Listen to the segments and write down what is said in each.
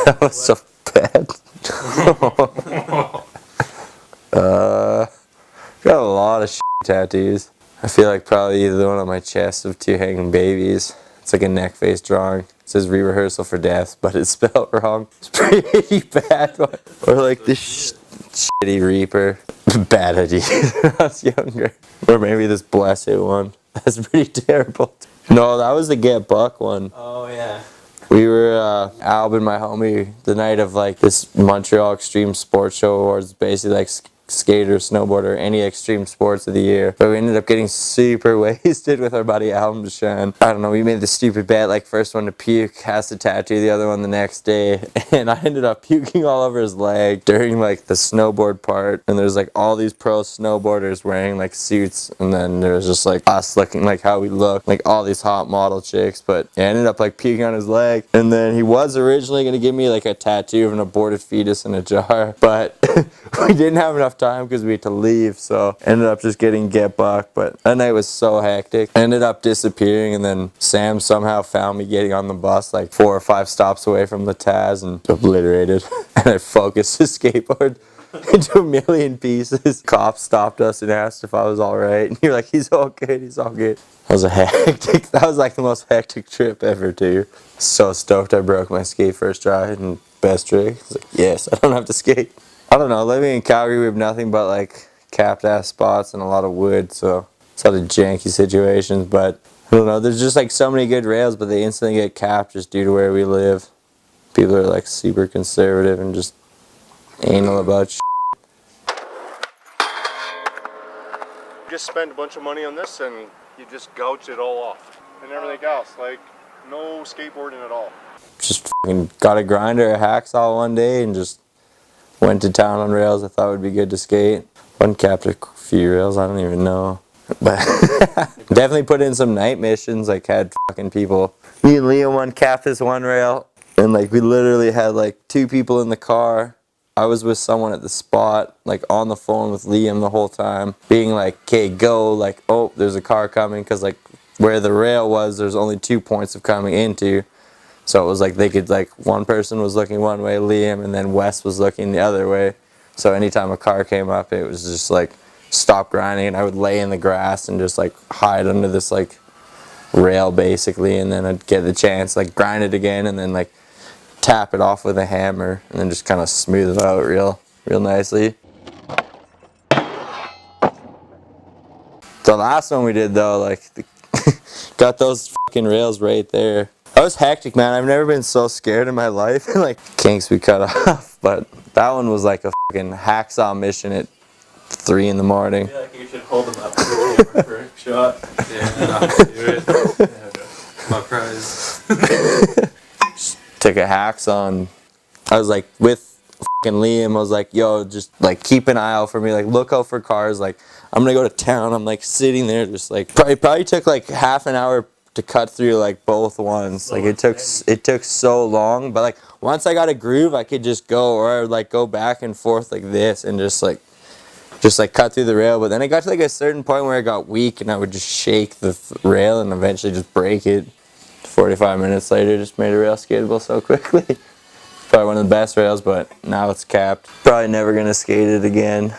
That was so bad. Got a lot of tattoos. I feel like probably either one on my chest of 2 hanging babies. It's like a neck face drawing. It says re-rehearsal for death, but it's spelled wrong. It's pretty bad one. Or like this shitty Reaper. Bad idea when I was younger. Or maybe this blessed one. That's pretty terrible. No, that was the Get Buck one. Oh yeah. We were Alb and my homie the night of like this Montreal Extreme Sports Show Awards, basically like skater, snowboarder, any extreme sports of the year. But we ended up getting super wasted with our buddy Alb Deshaun. I don't know, we made the stupid bet, like first one to puke has to tattoo the other one the next day. And I ended up puking all over his leg during like the snowboard part. And there's like all these pro snowboarders wearing like suits. And then there was just like us looking like how we look, like all these hot model chicks. But I ended up like puking on his leg. And then he was originally going to give me like a tattoo of an aborted fetus in a jar. But we didn't have enough time because we had to leave, so ended up just getting Get Buck. But that night was so hectic. I ended up disappearing, and then Sam somehow found me getting on the bus like 4 or 5 stops away from the Taz and obliterated. And I focused the skateboard into a million pieces. Cops stopped us and asked if I was alright, and you're like, he's all good, he's all good. That was a hectic, that was like the most hectic trip ever too. So stoked I broke my skate first try and best trick. I was like, yes, I don't have to skate. I don't know, living in Calgary we have nothing but like capped ass spots and a lot of wood, so it's a lot of janky situations. But I don't know, there's just like so many good rails, but they instantly get capped just due to where we live. People are like super conservative and just anal about shit. Just spend a bunch of money on this and you just gouge it all off. And everything else, like no skateboarding at all. Just fucking got a grinder, a hacksaw one day and just went to town on rails I thought would be good to skate. Uncapped a few rails, I don't even know. But definitely put in some night missions, like had fucking people. Me and Liam uncapped this one rail, and like we literally had like 2 people in the car. I was with someone at the spot, like on the phone with Liam the whole time, being like, okay, go, like, oh, there's a car coming, because like where the rail was, there's only 2 points of coming into. So it was like they could, like, one person was looking one way, Liam, and then Wes was looking the other way. So anytime a car came up, it was just like stop grinding, and I would lay in the grass and just like hide under this like rail basically, and then I'd get the chance like grind it again and then like tap it off with a hammer and then just kind of smooth it out real nicely. The last one we did though, like got those fucking rails right there. That was hectic, man. I've never been so scared in my life. Like kinks we cut off, but that one was like a fucking hacksaw mission at 3 in the morning. I feel like you should hold them up for a shot. Yeah, do it. My prize. Took a hacksaw and I was like with fucking Liam, I was like, yo, just like keep an eye out for me, like look out for cars, like I'm gonna go to town. I'm like sitting there just like probably took like half an hour to cut through like both ones. Like it took so long, but like once I got a groove I could just go, or I would like go back and forth like this and just like cut through the rail. But then I got to like a certain point where I got weak and I would just shake the rail and eventually just break it. 45 minutes later just made a rail skatable so quickly. Probably one of the best rails, but now it's capped. Probably never gonna skate it again.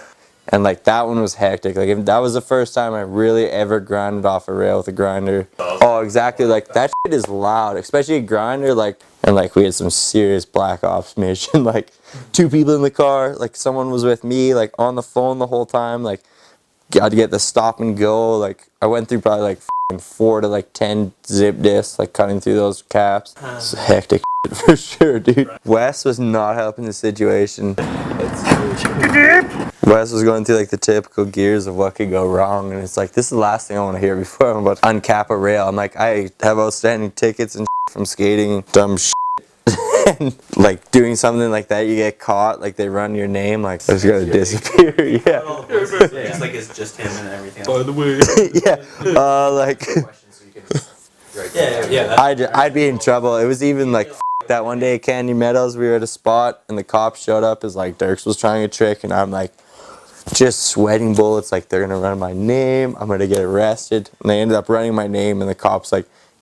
And like that one was hectic. Like if that was the first time I really ever grinded off a rail with a grinder. Oh, exactly. Like that shit is loud, especially a grinder. Like, and like we had some serious black ops mission. Like 2 people in the car. Like someone was with me, like on the phone the whole time. Like got to get the stop and go. Like I went through probably like 4 to like 10 zip discs, like cutting through those caps. It's hectic shit for sure, dude. Wes was not helping the situation. Wes was going through like the typical gears of what could go wrong, and it's like, this is the last thing I want to hear before I'm about to uncap a rail. I'm like, I have outstanding tickets and from skating, dumb shit. And like doing something like that, you get caught, like they run your name, like I just gotta disappear. Yeah. It's like it's just him and everything. By the way. Yeah. Like yeah. I'd be in trouble. It was even like that one day at Candy Meadows, we were at a spot and the cops showed up as like Dirks was trying a trick, and I'm like just sweating bullets, like they're gonna run my name, I'm gonna get arrested. And they ended up running my name, and the cops like